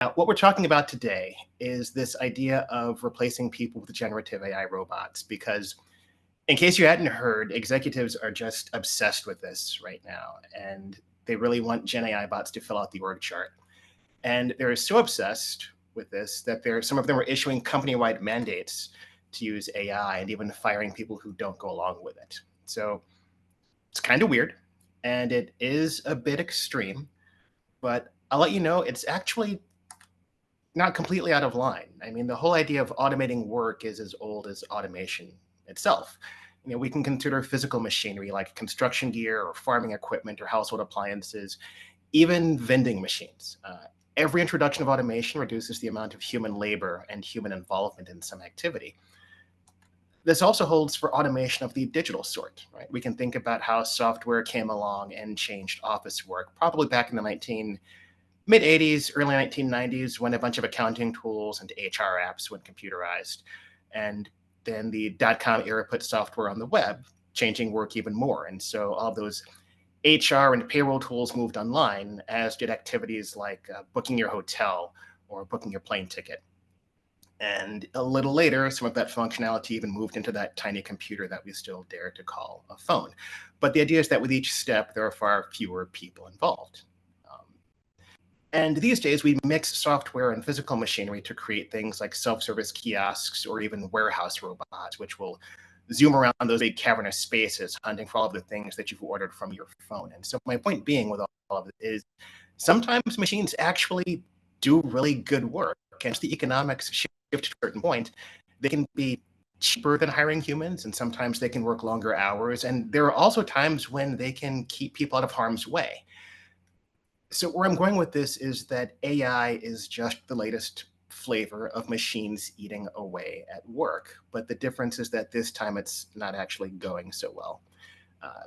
Now, what we're talking about today is this idea of replacing people with generative AI robots, because in case you hadn't heard, executives are just obsessed with this right now, and they really want Gen AI bots to fill out the org chart. And they're so obsessed with this that some of them are issuing company-wide mandates to use AI and even firing people who don't go along with it. So it's kind of weird, and it is a bit extreme, but I'll let you know it's actually not completely out of line. I mean, the whole idea of automating work is as old as automation itself. We can consider physical machinery like construction gear or farming equipment or household appliances, even vending machines. Every introduction of automation reduces the amount of human labor and human involvement in some activity. This also holds for automation of the digital sort, right? We can think about how software came along and changed office work, probably back in the mid 80s, early 1990s, when a bunch of accounting tools and HR apps went computerized. And then the dot-com era put software on the web, changing work even more. And so all of those HR and payroll tools moved online, as did activities like booking your hotel or booking your plane ticket. And a little later, some of that functionality even moved into that tiny computer that we still dare to call a phone. But the idea is that with each step, there are far fewer people involved. And these days, we mix software and physical machinery to create things like self-service kiosks or even warehouse robots, which will zoom around those big cavernous spaces, hunting for all of the things that you've ordered from your phone. And so my point being with all of it is sometimes machines actually do really good work. And as the economics shift to a certain point, they can be cheaper than hiring humans, and sometimes they can work longer hours. And there are also times when they can keep people out of harm's way. So where I'm going with this is that AI is just the latest flavor of machines eating away at work. But the difference is that this time it's not actually going so well.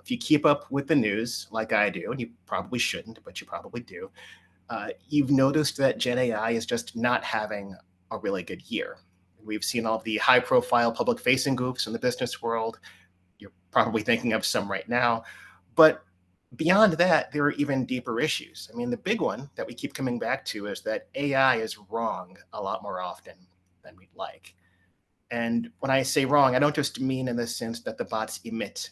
If you keep up with the news like I do, and you probably shouldn't, but you probably do, you've noticed that Gen AI is just not having a really good year. We've seen all the high-profile public-facing goofs in the business world. You're probably thinking of some right now. But beyond that, there are even deeper issues. I mean, the big one that we keep coming back to is that AI is wrong a lot more often than we'd like. And when I say wrong, I don't just mean in the sense that the bots emit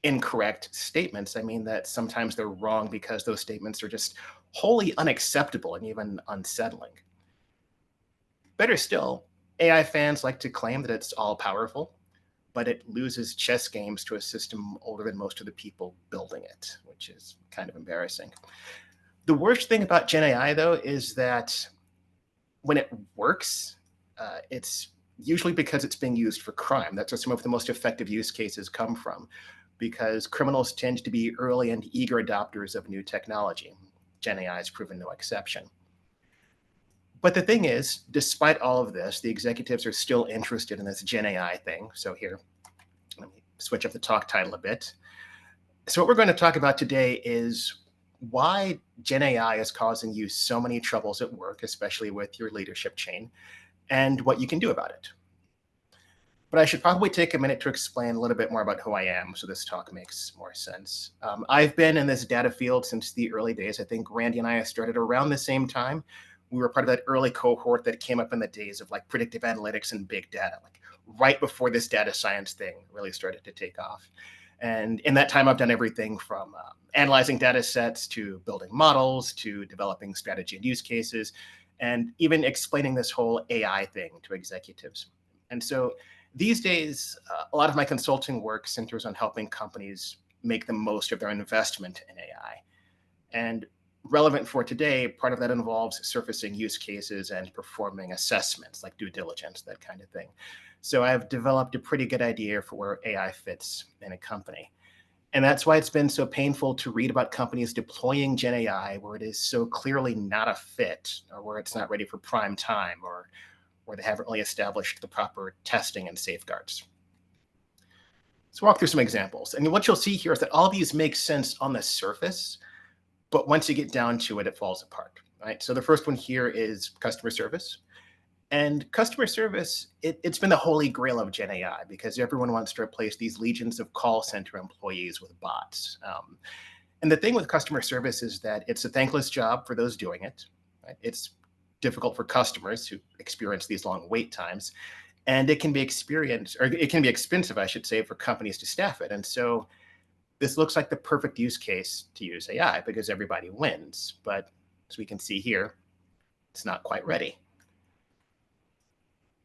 incorrect statements. I mean that sometimes they're wrong because those statements are just wholly unacceptable and even unsettling. Better still, AI fans like to claim that it's all powerful, but it loses chess games to a system older than most of the people building it, which is kind of embarrassing. The worst thing about Gen AI, though, is that when it works, it's usually because it's being used for crime. That's where some of the most effective use cases come from, because criminals tend to be early and eager adopters of new technology. Gen AI has proven no exception. But the thing is, despite all of this, the executives are still interested in this Gen AI thing. So here, let me switch up the talk title a bit. So what we're going to talk about today is why Gen AI is causing you so many troubles at work, especially with your leadership chain, and what you can do about it. But I should probably take a minute to explain a little bit more about who I am so this talk makes more sense. I've been in this data field since the early days. I think Randy and I started around the same time. We were part of that early cohort that came up in the days of like predictive analytics and big data, like right before this data science thing really started to take off. And in that time, I've done everything from analyzing data sets to building models to developing strategy and use cases, and even explaining this whole AI thing to executives. And so these days, a lot of my consulting work centers on helping companies make the most of their investment in AI. And relevant for today, part of that involves surfacing use cases and performing assessments like due diligence, that kind of thing. So I've developed a pretty good idea for where AI fits in a company. And that's why it's been so painful to read about companies deploying Gen AI where it is so clearly not a fit, or where it's not ready for prime time, or where they haven't really established the proper testing and safeguards. Let's walk through some examples. And what you'll see here is that all of these make sense on the surface, but once you get down to it, it falls apart, right? So the first one here is customer service. And customer service, it's been the holy grail of Gen AI because everyone wants to replace these legions of call center employees with bots. And the thing with customer service is that it's a thankless job for those doing it. Right? It's difficult for customers who experience these long wait times. And it can be expensive, I should say, for companies to staff it. And so this looks like the perfect use case to use AI because everybody wins. But as we can see here, it's not quite ready.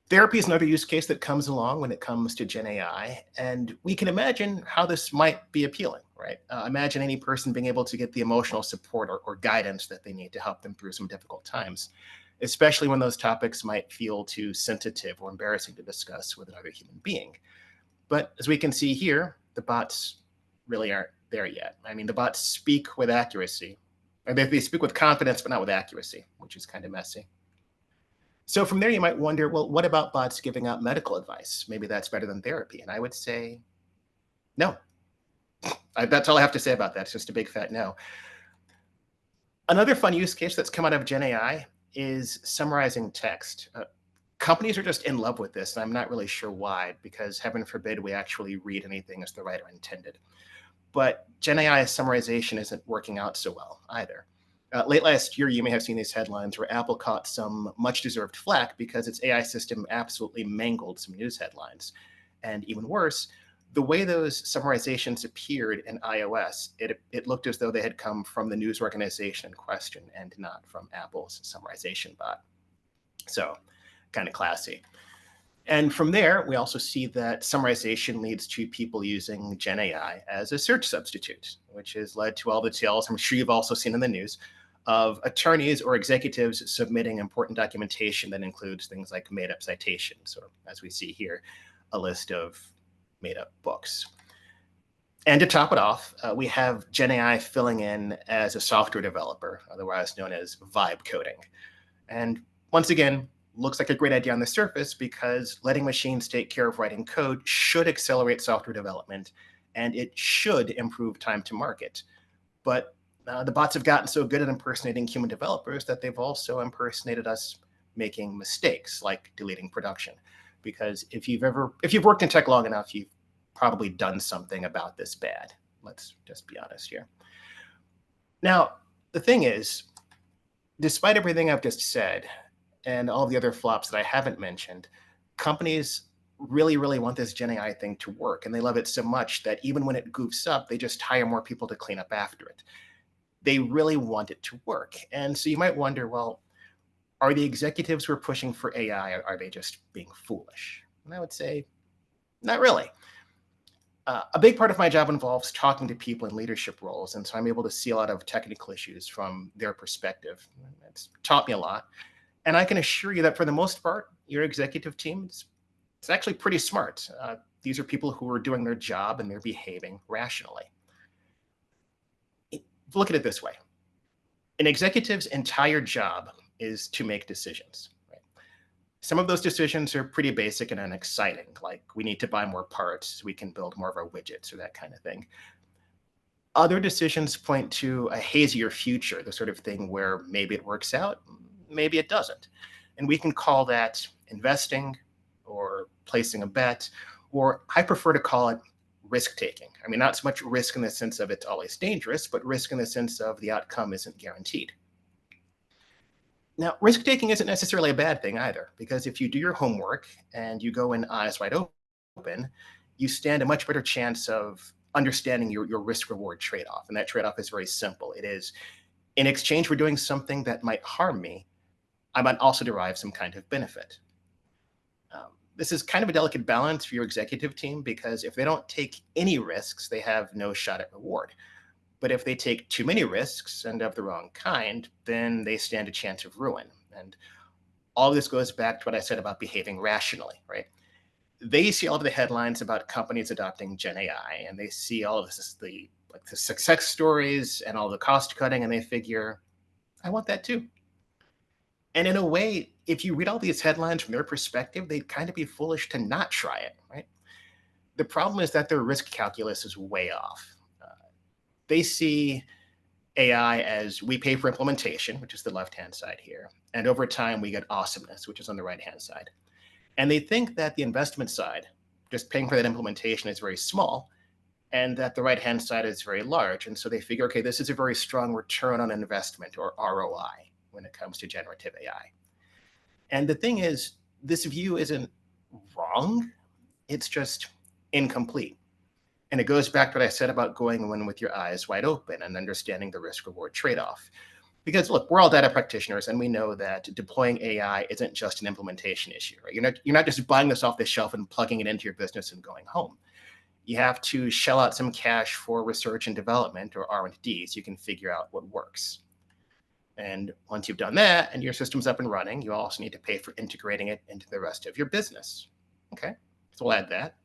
Therapy is another use case that comes along when it comes to GenAI, and we can imagine how this might be appealing, right? Imagine any person being able to get the emotional support or guidance that they need to help them through some difficult times, especially when those topics might feel too sensitive or embarrassing to discuss with another human being. But as we can see here, the bots really aren't there yet. I mean, the bots speak with accuracy, or they speak with confidence, but not with accuracy, which is kind of messy. So from there, you might wonder, well, what about bots giving out medical advice? Maybe that's better than therapy. And I would say, no. That's all I have to say about that. It's just a big fat no. Another fun use case that's come out of GenAI is summarizing text. Companies are just in love with this, and I'm not really sure why, because heaven forbid we actually read anything as the writer intended. But GenAI summarization isn't working out so well either. Late last year, you may have seen these headlines where Apple caught some much-deserved flack because its AI system absolutely mangled some news headlines. And even worse, the way those summarizations appeared in iOS, it looked as though they had come from the news organization in question and not from Apple's summarization bot. So, kind of classy. And from there, we also see that summarization leads to people using GenAI as a search substitute, which has led to all the tales I'm sure you've also seen in the news of attorneys or executives submitting important documentation that includes things like made-up citations, or as we see here, a list of made-up books. And to top it off, we have GenAI filling in as a software developer, otherwise known as vibe coding. And once again, looks like a great idea on the surface because letting machines take care of writing code should accelerate software development and it should improve time to market. But the bots have gotten so good at impersonating human developers that they've also impersonated us making mistakes like deleting production. Because if you've worked in tech long enough, you've probably done something about this bad. Let's just be honest here. Now, the thing is, despite everything I've just said, and all the other flops that I haven't mentioned, companies really, really want this GenAI thing to work. And they love it so much that even when it goofs up, they just hire more people to clean up after it. They really want it to work. And so you might wonder, well, are the executives who are pushing for AI, are they just being foolish? And I would say, not really. A big part of my job involves talking to people in leadership roles. And so I'm able to see a lot of technical issues from their perspective. It's taught me a lot. And I can assure you that for the most part, your executive team, it's actually pretty smart. These are people who are doing their job and they're behaving rationally. Look at it this way. An executive's entire job is to make decisions. Right? Some of those decisions are pretty basic and unexciting, like we need to buy more parts so we can build more of our widgets or that kind of thing. Other decisions point to a hazier future, the sort of thing where maybe it works out, maybe it doesn't. And we can call that investing or placing a bet, or I prefer to call it risk-taking. I mean, not so much risk in the sense of it's always dangerous, but risk in the sense of the outcome isn't guaranteed. Now, risk-taking isn't necessarily a bad thing either, because if you do your homework and you go in eyes wide open, you stand a much better chance of understanding your risk-reward trade-off. And that trade-off is very simple. It is, in exchange for doing something that might harm me, I might also derive some kind of benefit. This is kind of a delicate balance for your executive team because if they don't take any risks, they have no shot at reward. But if they take too many risks and of the wrong kind, then they stand a chance of ruin. And all this goes back to what I said about behaving rationally, right? They see all of the headlines about companies adopting GenAI, and they see all of this, the success stories and all the cost cutting, and they figure, I want that too. And in a way, if you read all these headlines from their perspective, they'd kind of be foolish to not try it, right? The problem is that their risk calculus is way off. They see AI as we pay for implementation, which is the left-hand side here, and over time we get awesomeness, which is on the right-hand side. And they think that the investment side, just paying for that implementation, is very small, and that the right-hand side is very large. And so they figure, okay, this is a very strong return on investment, or ROI, when it comes to generative AI. And the thing is, this view isn't wrong, it's just incomplete. And it goes back to what I said about going in with your eyes wide open and understanding the risk reward trade off. Because look, we're all data practitioners, and we know that deploying AI isn't just an implementation issue, right? You're not just buying this off the shelf and plugging it into your business and going home. You have to shell out some cash for research and development, or R&D, so you can figure out what works. And once you've done that and your system's up and running, you also need to pay for integrating it into the rest of your business. Okay, so we'll add that.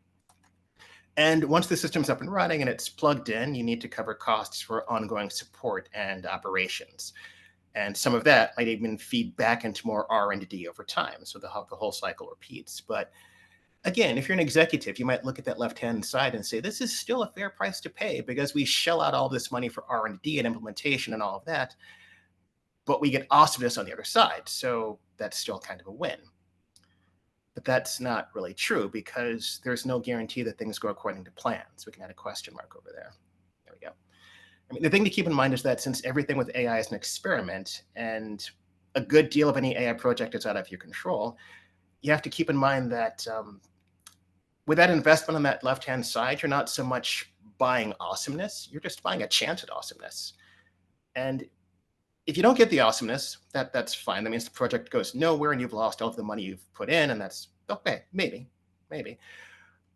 And once the system's up and running and it's plugged in, you need to cover costs for ongoing support and operations. And some of that might even feed back into more R&D over time, so the whole cycle repeats. But again, if you're an executive, you might look at that left-hand side and say, this is still a fair price to pay because we shell out all this money for R&D and implementation and all of that, but we get awesomeness on the other side. So that's still kind of a win. But that's not really true because there's no guarantee that things go according to plan. So we can add a question mark over there. There we go. I mean, the thing to keep in mind is that since everything with AI is an experiment and a good deal of any AI project is out of your control, you have to keep in mind that with that investment on that left-hand side, you're not so much buying awesomeness, you're just buying a chance at awesomeness. And if you don't get the awesomeness, that's fine. That means the project goes nowhere and you've lost all of the money you've put in, and that's okay, maybe.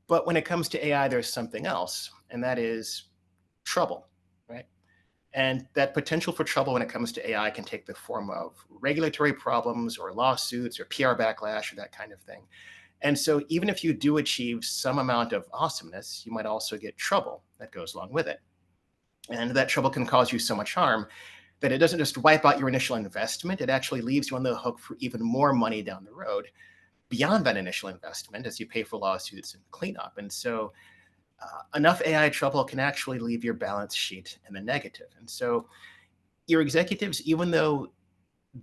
But when it comes to AI, there's something else, and that is trouble, right? And that potential for trouble when it comes to AI can take the form of regulatory problems or lawsuits or PR backlash or that kind of thing. And so even if you do achieve some amount of awesomeness, you might also get trouble that goes along with it. And that trouble can cause you so much harm that it doesn't just wipe out your initial investment, it actually leaves you on the hook for even more money down the road beyond that initial investment as you pay for lawsuits and cleanup. And so enough AI trouble can actually leave your balance sheet in the negative. And so your executives, even though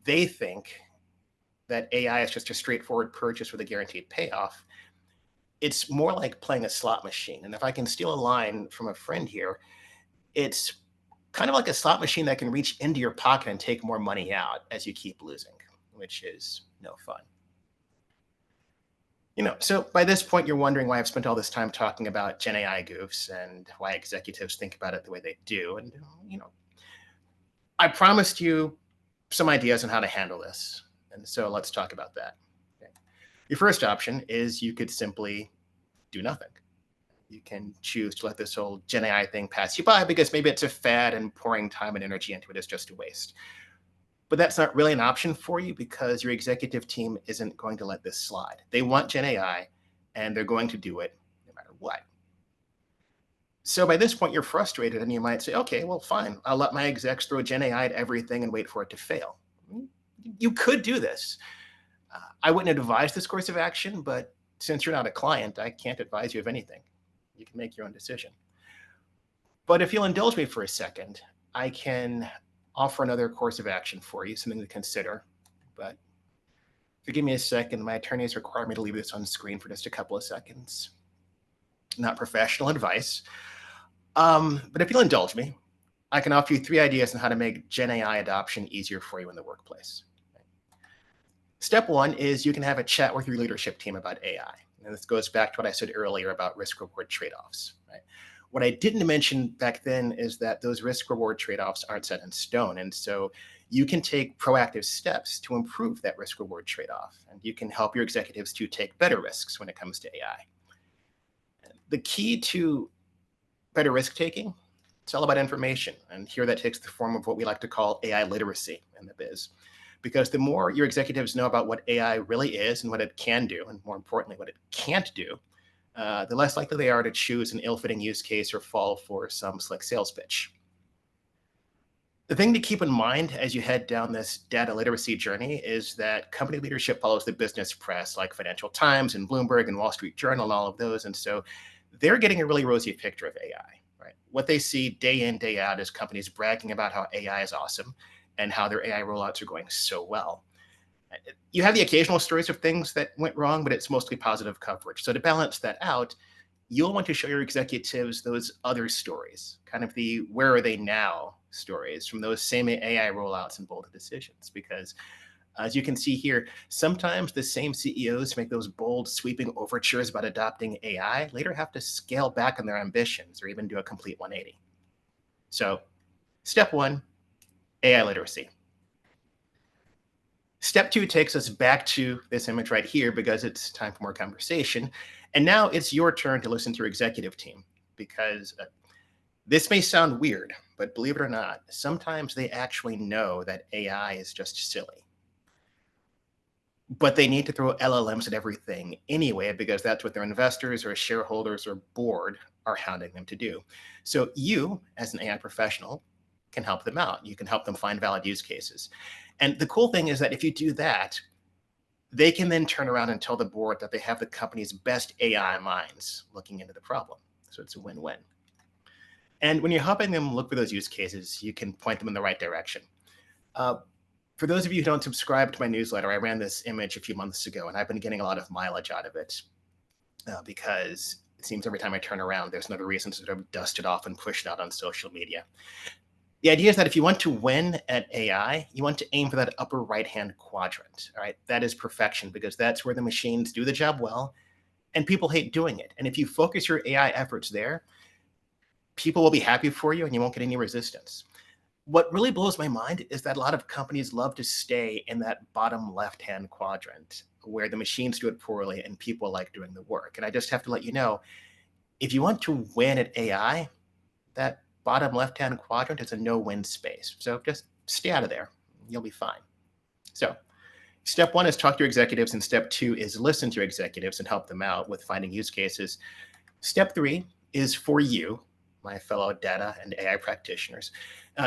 they think that AI is just a straightforward purchase with a guaranteed payoff, it's more like playing a slot machine. And if I can steal a line from a friend here, it's kind of like a slot machine that can reach into your pocket and take more money out as you keep losing, which is no fun. So by this point, you're wondering why I've spent all this time talking about GenAI goofs and why executives think about it the way they do. And, I promised you some ideas on how to handle this. And so let's talk about that. Okay. Your first option is you could simply do nothing. You can choose to let this whole GenAI thing pass you by because maybe it's a fad and pouring time and energy into it is just a waste. But that's not really an option for you because your executive team isn't going to let this slide. They want GenAI, and they're going to do it no matter what. So by this point, you're frustrated, and you might say, okay, well, fine. I'll let my execs throw GenAI at everything and wait for it to fail. You could do this. I wouldn't advise this course of action, but since you're not a client, I can't advise you of anything. You can make your own decision. But if you'll indulge me for a second, I can offer another course of action for you, something to consider. But if you give me a second, my attorneys require me to leave this on screen for just a couple of seconds. Not professional advice. But if you'll indulge me, I can offer you 3 ideas on how to make GenAI adoption easier for you in the workplace. Step 1 is you can have a chat with your leadership team about AI. And this goes back to what I said earlier about risk-reward trade-offs. Right? What I didn't mention back then is that those risk-reward trade-offs aren't set in stone. And so you can take proactive steps to improve that risk-reward trade-off. And you can help your executives to take better risks when it comes to AI. The key to better risk-taking, it's all about information. And here that takes the form of what we like to call AI literacy in the biz. Because the more your executives know about what AI really is and what it can do, and more importantly, what it can't do, the less likely they are to choose an ill-fitting use case or fall for some slick sales pitch. The thing to keep in mind as you head down this data literacy journey is that company leadership follows the business press like Financial Times and Bloomberg and Wall Street Journal and all of those. And so they're getting a really rosy picture of AI, right? What they see day in, day out is companies bragging about how AI is awesome and how their AI rollouts are going so well. You have the occasional stories of things that went wrong, but it's mostly positive coverage. So to balance that out, you'll want to show your executives those other stories, kind of the where are they now stories from those same AI rollouts and bold decisions, because As you can see here, sometimes the same CEOs make those bold, sweeping overtures about adopting AI later have to scale back on their ambitions or even do a complete 180. So, step one, AI literacy. Step two takes us back to this image right here because it's time for more conversation. And now it's your turn to listen to your executive team because this may sound weird, but believe it or not, sometimes they actually know that AI is just silly. But they need to throw LLMs at everything anyway because that's what their investors or shareholders or board are hounding them to do. So you, as an AI professional, can help them out. You can help them find valid use cases. And the cool thing is that if you do that, they can then turn around and tell the board that they have the company's best AI minds looking into the problem. So it's a win-win. And when you're helping them look for those use cases, you can point them in the right direction. For those of you who don't subscribe to my newsletter, I ran this image a few months ago, and I've been getting a lot of mileage out of it because it seems every time I turn around, there's another reason to sort of dust it off and push it out on social media. The idea is that if you want to win at AI, you want to aim for that upper right-hand quadrant. All right, that is perfection because that's where the machines do the job well, and people hate doing it. And if you focus your AI efforts there, people will be happy for you, and you won't get any resistance. What really blows my mind is that a lot of companies love to stay in that bottom left-hand quadrant where the machines do it poorly and people like doing the work. And I just have to let you know, if you want to win at AI, that bottom left-hand quadrant is a no-win space. So just stay out of there. You'll be fine. So step one is talk to your executives, and step two is listen to your executives and help them out with finding use cases. Step three is for you, my fellow data and AI practitioners.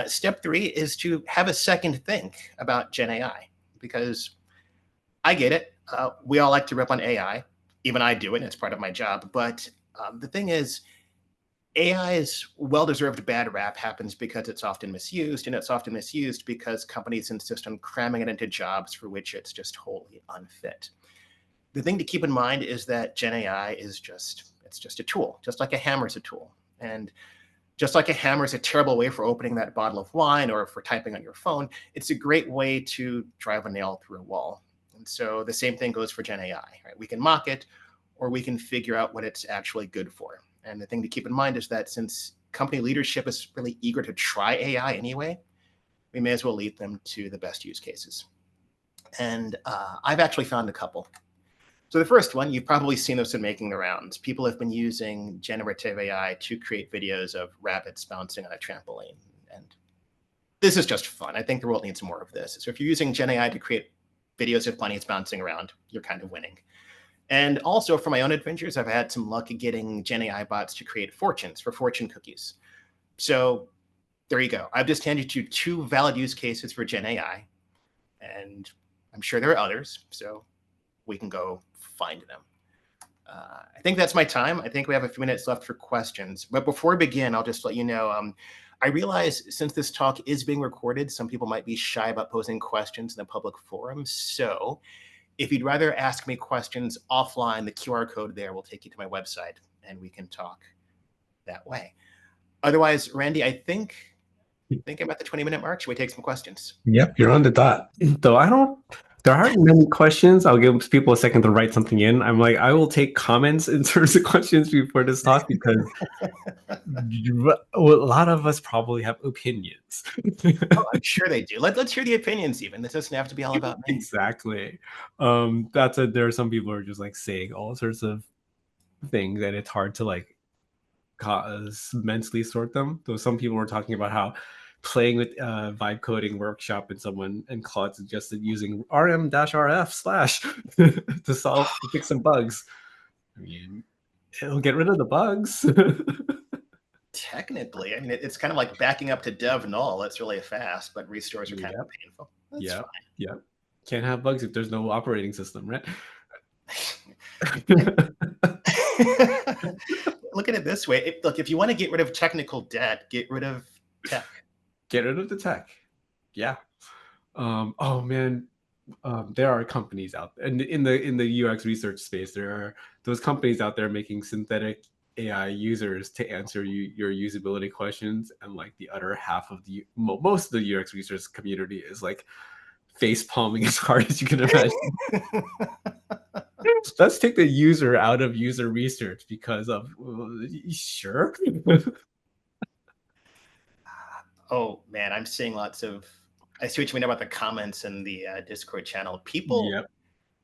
Step three is to have a second think about GenAI, because I get it. We all like to rip on AI. Even I do it, and it's part of my job. But the thing is, AI's well-deserved bad rap happens because it's often misused, and it's often misused because companies insist on cramming it into jobs for which it's just wholly unfit. The thing to keep in mind is that GenAI is just a tool, just like a hammer is a tool. And just like a hammer is a terrible way for opening that bottle of wine or for typing on your phone, it's a great way to drive a nail through a wall. And so the same thing goes for GenAI, right? We can mock it, or we can figure out what it's actually good for. And the thing to keep in mind is that since company leadership is really eager to try AI anyway, we may as well lead them to the best use cases. And I've actually found a couple. So the first one, you've probably seen this in making the rounds. People have been using generative AI to create videos of rabbits bouncing on a trampoline. And this is just fun. I think the world needs more of this. So if you're using GenAI to create videos of bunnies bouncing around, you're kind of winning. And also for my own adventures, I've had some luck getting GenAI bots to create fortunes for fortune cookies. So there you go. I've just handed you two valid use cases for GenAI, and I'm sure there are others, so we can go find them. I think that's my time. I think we have a few minutes left for questions. But before we begin, I'll just let you know, I realize since this talk is being recorded, some people might be shy about posing questions in the public forum. So if you'd rather ask me questions offline, the QR code there will take you to my website, and we can talk that way. Otherwise, Randy, I think I'm at the 20-minute mark. Should we take some questions? Yep, you're on the dot. Though there aren't many questions. I'll give people a second to write something in. I will take comments in terms of questions before this talk because a lot of us probably have opinions. Oh, I'm sure they do. Let's hear the opinions even. This doesn't have to be all about me. Exactly. That's it. There are some people who are just saying all sorts of things, and it's hard to mentally sort them. Though some people were talking about how playing with vibe coding workshop and Claude suggested using rm-rf/ to fix some bugs. I mean, it'll get rid of the bugs. Technically, I mean, it's kind of like backing up to dev null. It's really fast, but restores are kind of painful. That's fine. Yeah. Can't have bugs if there's no operating system, right? Look at it this way. Look, if you want to get rid of technical debt, get rid of tech. Get rid of the tech. Yeah. Oh man, there are companies out there, and in the UX research space, there are those companies out there making synthetic AI users to answer your usability questions, and the other half of most of the UX research community is face palming as hard as you can imagine. Let's take the user out of user research because of sure. Oh man, I'm seeing lots of. I see what you mean about the comments in the Discord channel. People, Yep.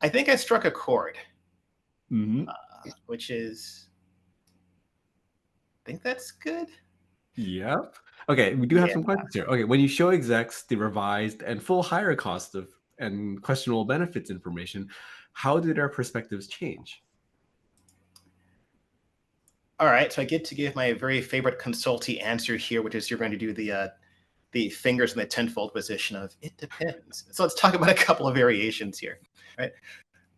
I think I struck a chord, Mm-hmm. which is, I think that's good. Yep. Okay, we do have Yeah. some questions here. Okay, when you show execs the revised and full higher cost of and questionable benefits information, how did our perspectives change? All right, so I get to give my very favorite consulty answer here, which is you're going to do the fingers in the tenfold position of it depends. So let's talk about a couple of variations here, right?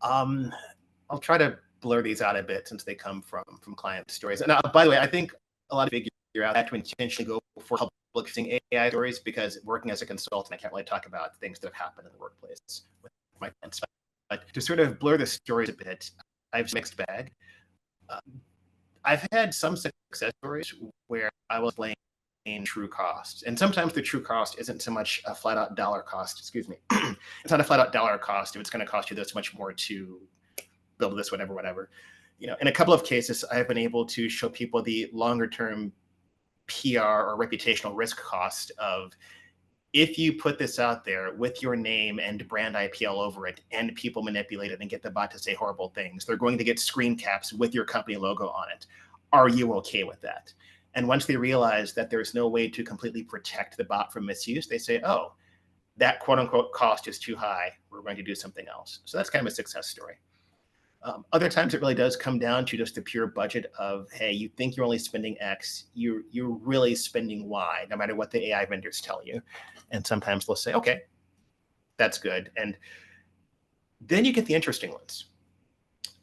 I'll try to blur these out a bit since they come from client stories. And by the way, I think a lot of figure out that to intentionally go for public facing AI stories because working as a consultant, I can't really talk about things that have happened in the workplace with my clients. But to sort of blur the stories a bit, I have a mixed bag. I've had some success stories where I will explain true costs. And sometimes the true cost isn't so much a flat out dollar cost, excuse me. It's not a flat out dollar cost if it's going to cost you this much more to build this, whatever. In a couple of cases, I've been able to show people the longer term PR or reputational risk cost of if you put this out there with your name and brand IP all over it and people manipulate it and get the bot to say horrible things, they're going to get screen caps with your company logo on it. Are you okay with that? And once they realize that there's no way to completely protect the bot from misuse, they say, oh, that quote unquote cost is too high. We're going to do something else. So that's kind of a success story. Other times it really does come down to just the pure budget of, hey, you think you're only spending X, you're really spending Y, no matter what the AI vendors tell you. And sometimes they'll say, okay, that's good. And then you get the interesting ones.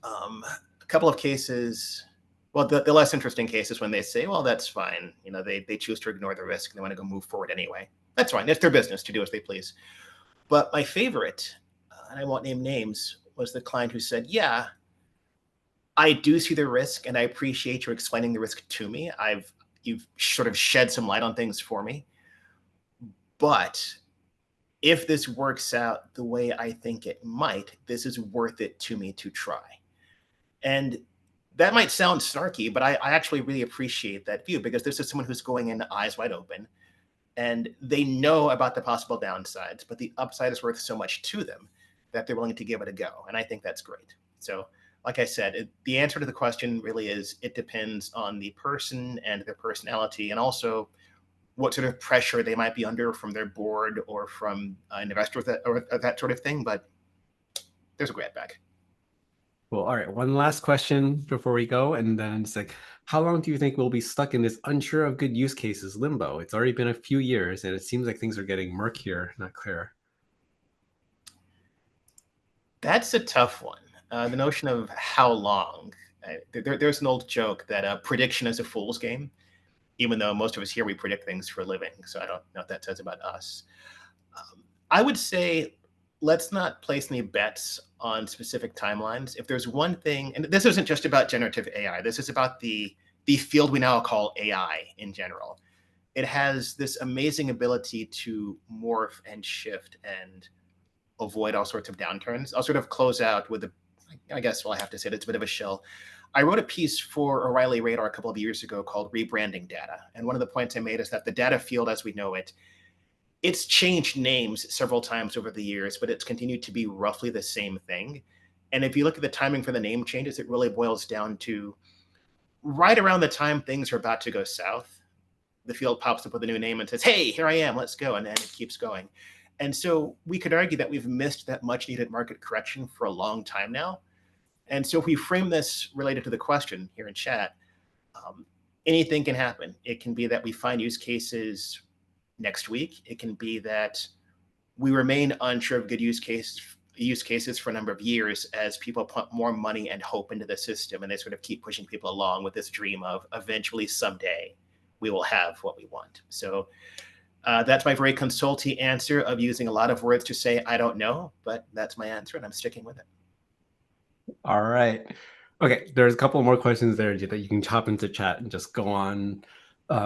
A couple of cases, well, the less interesting cases when they say, well, that's fine. They choose to ignore the risk and they want to go move forward anyway. That's fine. It's their business to do as they please. But my favorite, and I won't name names, was the client who said, yeah, I do see the risk and I appreciate you explaining the risk to me. You've sort of shed some light on things for me. But if this works out the way I think it might, this is worth it to me to try. And that might sound snarky, but I actually really appreciate that view because this is someone who's going in eyes wide open and they know about the possible downsides, but the upside is worth so much to them that they're willing to give it a go. And I think that's great. So, like I said, the answer to the question really is it depends on the person and their personality and also what sort of pressure they might be under from their board or from an investor or that sort of thing. But there's a grab bag. Well, all right. One last question before we go, and then it's like, how long do you think we'll be stuck in this unsure of good use cases limbo? It's already been a few years, and it seems like things are getting murkier, not clearer. That's a tough one. The notion of how long. There's an old joke that prediction is a fool's game, even though most of us here, we predict things for a living. So I don't know what that says about us. I would say let's not place any bets on specific timelines. If there's one thing, and this isn't just about generative AI, this is about the field we now call AI in general. It has this amazing ability to morph and shift and avoid all sorts of downturns. I'll sort of close out with I guess, well, I have to say it's a bit of a shill. I wrote a piece for O'Reilly Radar a couple of years ago called Rebranding Data. And one of the points I made is that the data field as we know it, it's changed names several times over the years, but it's continued to be roughly the same thing. And if you look at the timing for the name changes, it really boils down to right around the time things are about to go south, the field pops up with a new name and says, hey, here I am, let's go. And then it keeps going. And so we could argue that we've missed that much needed market correction for a long time now. And so if we frame this related to the question here in chat, anything can happen. It can be that we find use cases next week. It can be that we remain unsure of good use cases for a number of years as people put more money and hope into the system and they sort of keep pushing people along with this dream of eventually someday we will have what we want. So that's my very consulty answer of using a lot of words to say I don't know, but that's my answer and I'm sticking with it. All right. Okay, there's a couple more questions there that you can chop into chat and just go on